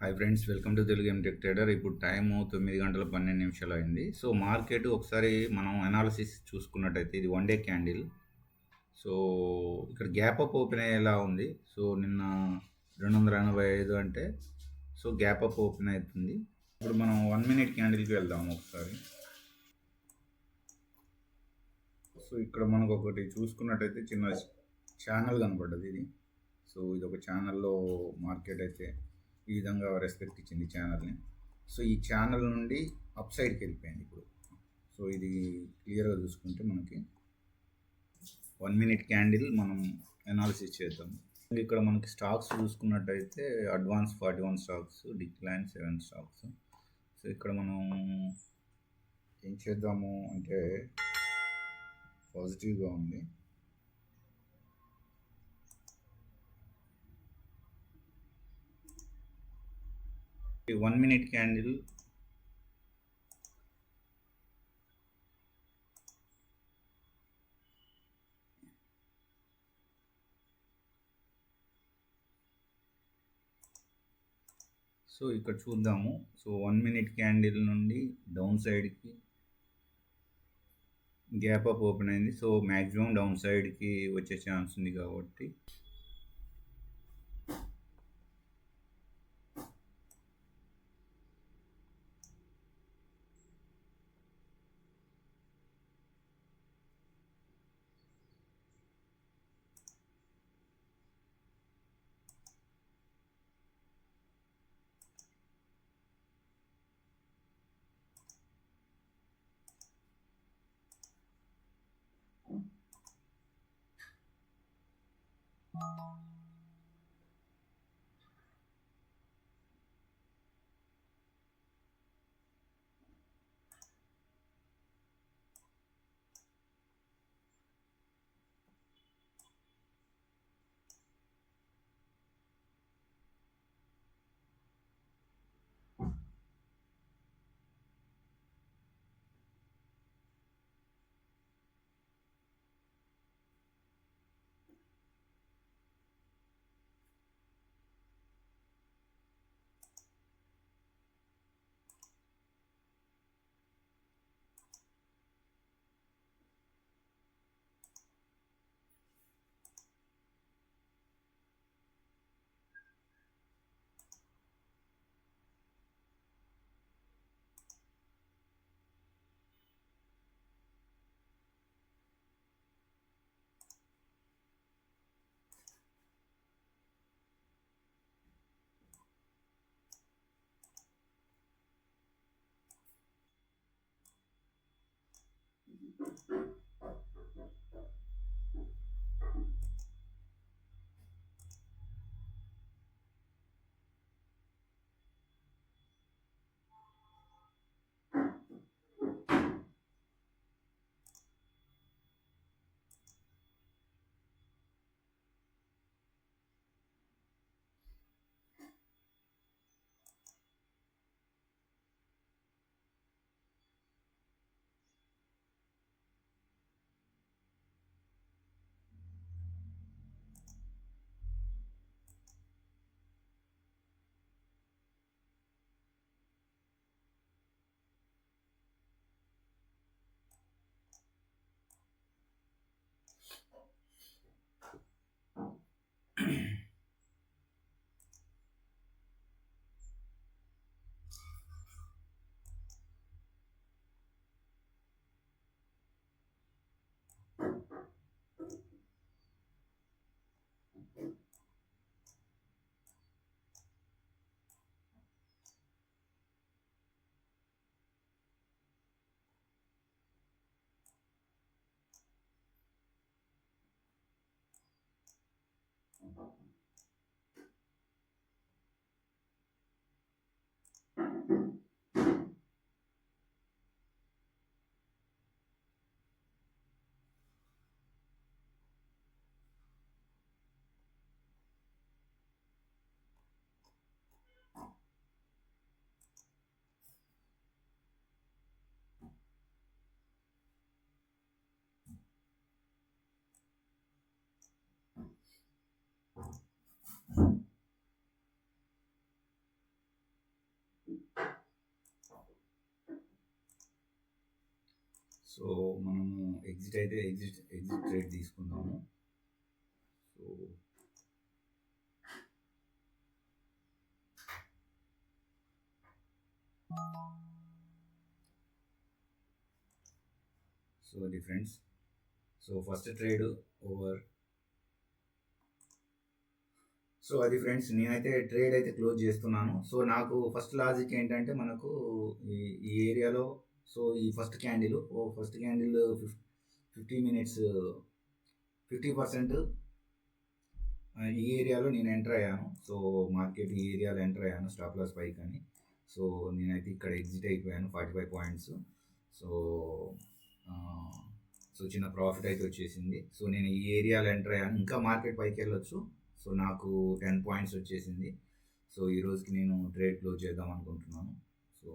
Hi friends, welcome to Telugu MTech trader. ఇప్పుడు time 9 గంటల 12 నిమిషాలు అయింది. సో మార్కెట్ ఒకసారి మనం అనాలిసిస్ చూసుకున్నట్టయితే ఇది వన్ డే క్యాండిల్. సో ఇక్కడ గ్యాప్ అప్ ఓపెన్ అయ్యేలా ఉంది. సో నిన్న 285 అంటే సో గ్యాప్ అప్ ఓపెన్ అవుతుంది. ఇప్పుడు మనం 1 మినిట్ క్యాండిల్కి వెళ్దాము ఒకసారి. సో ఇక్కడ మనకు ఒకటి చూసుకున్నట్టయితే చిన్న ఛానల్ కనపడ్డది ఇది. సో ఇది ఒక ఛానల్లో మార్కెట్ అయితే ఈ విధంగా రెస్పెక్ట్ ఇచ్చింది ఛానల్ని. సో ఈ ఛానల్ నుండి అప్ సైడ్కి వెళ్ళిపోయింది ఇప్పుడు. సో ఇది క్లియర్గా చూసుకుంటే మనకి 1 మినిట్ క్యాండిల్ మనం అనాలిసిస్ చేద్దాం. ఇక్కడ మనకి స్టాక్స్ చూసుకున్నట్టయితే advance 41 stocks, decline 7 stocks. So ఇక్కడ మనం ఏం చేద్దాము అంటే పాజిటివ్గా ఉంది. ఈ 1 మినిట్ క్యాండిల్ సో ఇక్కడ చూద్దాము. సో 1 మినిట్ క్యాండిల్ నుండి డౌన్ సైడ్కి గ్యాప్ అప్ ఓపెన్ అయింది. సో మ్యాక్సిమం డౌన్ సైడ్కి వచ్చే ఛాన్స్ ఉంది కాబట్టి సో మనము ఎగ్జిట్ ట్రేడ్ తీసుకుందాము. సో అది friends. So first trade over. So అది ఫ్రెండ్స్, నేనైతే ట్రేడ్ అయితే క్లోజ్ చేస్తున్నాను. సో నాకు ఫస్ట్ లాజిక్ ఏంటంటే, మనకు ఈ ఏరియాలో, సో ఈ ఫస్ట్ క్యాండిల్ 50 మినిట్స్ 50% ఈ ఏరియాలో నేను ఎంటర్ అయ్యాను. సో మార్కెట్ ఈ ఏరియాలో ఎంటర్ అయ్యాను స్టాప్ లాస్ పైకి అని. సో నేనైతే ఇక్కడ ఎగ్జిట్ అయిపోయాను 45 పాయింట్స్. సో చిన్న ప్రాఫిట్ అయితే వచ్చేసింది. సో నేను ఈ ఏరియాలో ఎంటర్ అయ్యాను. ఇంకా మార్కెట్ పైకి వెళ్ళొచ్చు. సో నాకు 10 పాయింట్స్ వచ్చేసింది. సో ఈ రోజుకి నేను ట్రేడ్ క్లోజ్ చేద్దాం అనుకుంటున్నాను. సో